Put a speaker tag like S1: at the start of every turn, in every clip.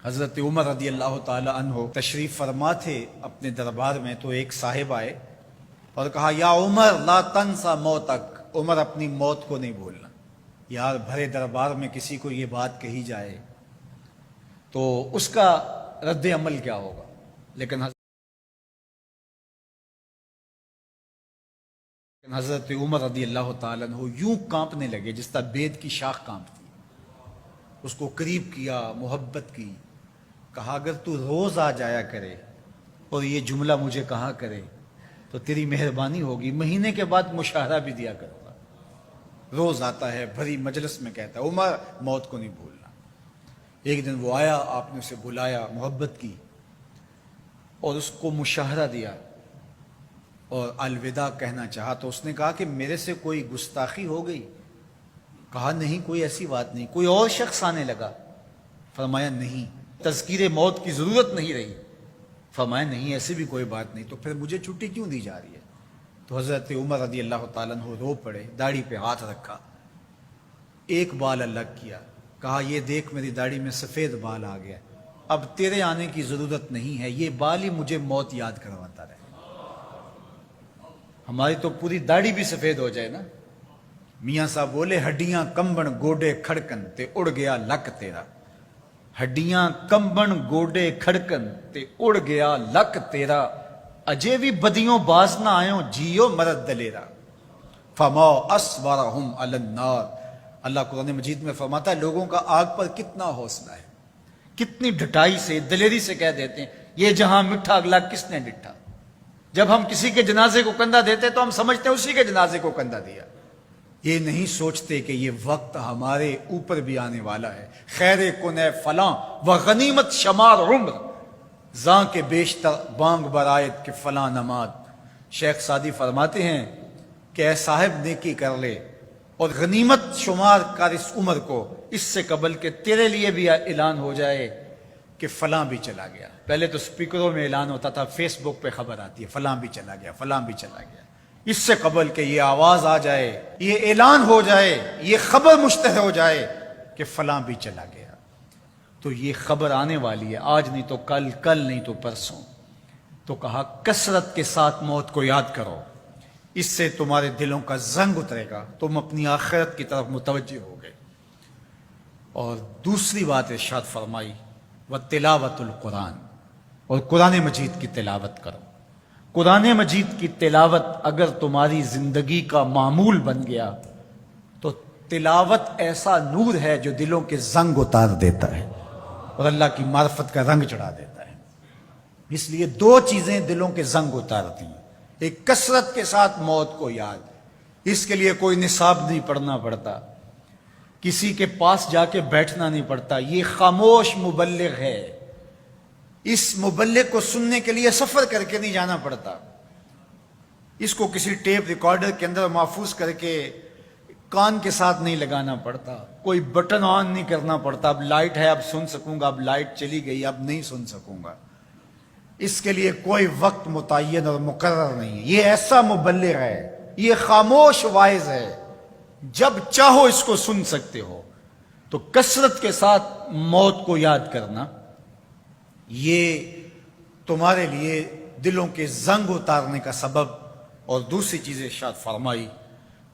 S1: حضرت عمر رضی اللہ تعالی عنہ تشریف فرما تھے اپنے دربار میں، تو ایک صاحب آئے اور کہا یا عمر لا تنسا موتک، عمر اپنی موت کو نہیں بھولنا۔ یار بھرے دربار میں کسی کو یہ بات کہی جائے تو اس کا رد عمل کیا ہوگا، لیکن حضرت عمر رضی اللہ تعالیٰ عنہ یوں کانپنے لگے جس طرح بید کی شاخ کانپتی۔ اس کو قریب کیا، محبت کی، کہا اگر تو روز آ جایا کرے اور یہ جملہ مجھے کہا کرے تو تیری مہربانی ہوگی، مہینے کے بعد مشاہرہ بھی دیا کروں گا۔ روز آتا ہے، بھری مجلس میں کہتا ہے عمر موت کو نہیں بھولنا۔ ایک دن وہ آیا، آپ نے اسے بلایا، محبت کی اور اس کو مشاہرہ دیا اور الوداع کہنا چاہا تو اس نے کہا کہ میرے سے کوئی گستاخی ہو گئی؟ کہا نہیں، کوئی ایسی بات نہیں۔ کوئی اور شخص آنے لگا؟ فرمایا نہیں۔ تذکیر موت کی ضرورت نہیں رہی؟ فرمایا نہیں، ایسی بھی کوئی بات نہیں۔ تو پھر مجھے چھٹی کیوں دی جا رہی ہے؟ تو حضرت عمر رضی اللہ تعالیٰ عنہ رو پڑے، داڑھی پہ ہاتھ رکھا، ایک بال الگ کیا، کہا یہ دیکھ میری داڑھی میں سفید بال آ گیا، اب تیرے آنے کی ضرورت نہیں ہے، یہ بال ہی مجھے موت یاد کرواتا رہے۔ ہماری تو پوری داڑھی بھی سفید ہو جائے نا۔ میاں صاحب بولے ہڈیاں کمبن گوڈے کھڑکن تے اڑ گیا لک تیرا، ہڈیاں کمبن گوڈے کھڑکن تے اڑ گیا لک تیرا، اجے بھی بدیوں باز نہ آئیں جیو مرد دلیرا، فما اسورہم علی النار۔ اللہ قرآن مجید میں فرماتا ہے لوگوں کا آگ پر کتنا حوصلہ ہے، کتنی ڈٹائی سے، دلیری سے کہہ دیتے ہیں یہ جہاں مٹھا اگلا کس نے ڈٹھا۔ جب ہم کسی کے جنازے کو کندھا دیتے تو ہم سمجھتے ہیں اسی کے جنازے کو کندھا دیا، یہ نہیں سوچتے کہ یہ وقت ہمارے اوپر بھی آنے والا ہے۔ خیر کنے فلاں و غنیمت شمار عمر، زاں کے بیشتر بانگ برآیت کہ فلاں نماز۔ شیخ سعدی فرماتے ہیں کہ اے صاحب نیکی کر لے اور غنیمت شمار کر اس عمر کو، اس سے قبل کہ تیرے لیے بھی اعلان ہو جائے کہ فلاں بھی چلا گیا۔ پہلے تو سپیکروں میں اعلان ہوتا تھا، فیس بک پہ خبر آتی ہے فلاں بھی چلا گیا، فلاں بھی چلا گیا۔ اس سے قبل کہ یہ آواز آ جائے، یہ اعلان ہو جائے، یہ خبر مشتہر ہو جائے کہ فلاں بھی چلا گیا، تو یہ خبر آنے والی ہے، آج نہیں تو کل، کل نہیں تو پرسوں۔ تو کہا کثرت کے ساتھ موت کو یاد کرو، اس سے تمہارے دلوں کا زنگ اترے گا، تم اپنی آخرت کی طرف متوجہ ہو گئے۔ اور دوسری بات ارشاد فرمائی وَتِلَاوَةُ الْقُرْآنِ، اور قرآن مجید کی تلاوت کرو۔ قرآن مجید کی تلاوت اگر تمہاری زندگی کا معمول بن گیا تو تلاوت ایسا نور ہے جو دلوں کے زنگ اتار دیتا ہے اور اللہ کی معرفت کا رنگ چڑھا دیتا ہے۔ اس لیے دو چیزیں دلوں کے زنگ اتارتی ہیں، ایک کثرت کے ساتھ موت کو یاد، اس کے لیے کوئی نصاب نہیں پڑھنا پڑتا، کسی کے پاس جا کے بیٹھنا نہیں پڑتا، یہ خاموش مبلغ ہے، اس مبلغ کو سننے کے لیے سفر کر کے نہیں جانا پڑتا، اس کو کسی ٹیپ ریکارڈر کے اندر محفوظ کر کے کان کے ساتھ نہیں لگانا پڑتا، کوئی بٹن آن نہیں کرنا پڑتا، اب لائٹ ہے اب سن سکوں گا، اب لائٹ چلی گئی اب نہیں سن سکوں گا، اس کے لیے کوئی وقت متعین اور مقرر نہیں ہے۔ یہ ایسا مبلغ ہے، یہ خاموش واعظ ہے، جب چاہو اس کو سن سکتے ہو۔ تو کثرت کے ساتھ موت کو یاد کرنا یہ تمہارے لیے دلوں کے زنگ اتارنے کا سبب۔ اور دوسری چیز ارشاد فرمائی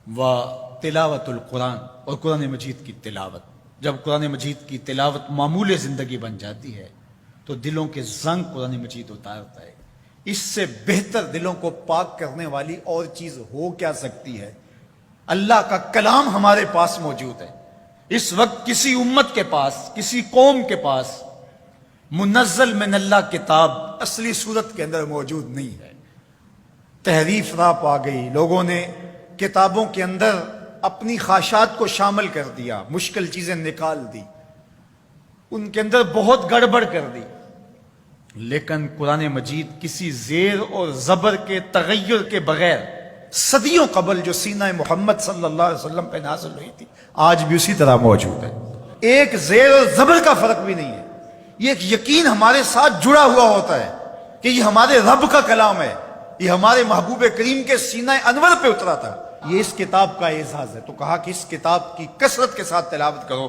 S1: وَتِلَاوَةُ الْقُرْآنِ، اور قرآن مجید کی تلاوت۔ جب قرآن مجید کی تلاوت معمول زندگی بن جاتی ہے تو دلوں کے زنگ قرآن مجید اتارتا ہے۔ اس سے بہتر دلوں کو پاک کرنے والی اور چیز ہو کیا سکتی ہے؟ اللہ کا کلام ہمارے پاس موجود ہے۔ اس وقت کسی امت کے پاس، کسی قوم کے پاس منزل من اللہ کتاب اصلی صورت کے اندر موجود نہیں ہے۔ تحریف راہ پا گئی، لوگوں نے کتابوں کے اندر اپنی خواہشات کو شامل کر دیا، مشکل چیزیں نکال دی، ان کے اندر بہت گڑبڑ کر دی، لیکن قرآن مجید کسی زیر اور زبر کے تغیر کے بغیر صدیوں قبل جو سینہ محمد صلی اللہ علیہ وسلم پہ نازل ہوئی تھی آج بھی اسی طرح موجود ہے۔ ایک زیر اور زبر کا فرق بھی نہیں ہے۔ یہ ایک یقین ہمارے ساتھ جڑا ہوا ہوتا ہے کہ یہ ہمارے رب کا کلام ہے، یہ ہمارے محبوب کریم کے سینہ انور پہ اترا تھا، یہ اس کتاب کا اعزاز ہے۔ تو کہا کہ اس کتاب کی کثرت کے ساتھ تلاوت کرو،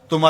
S1: تمہارے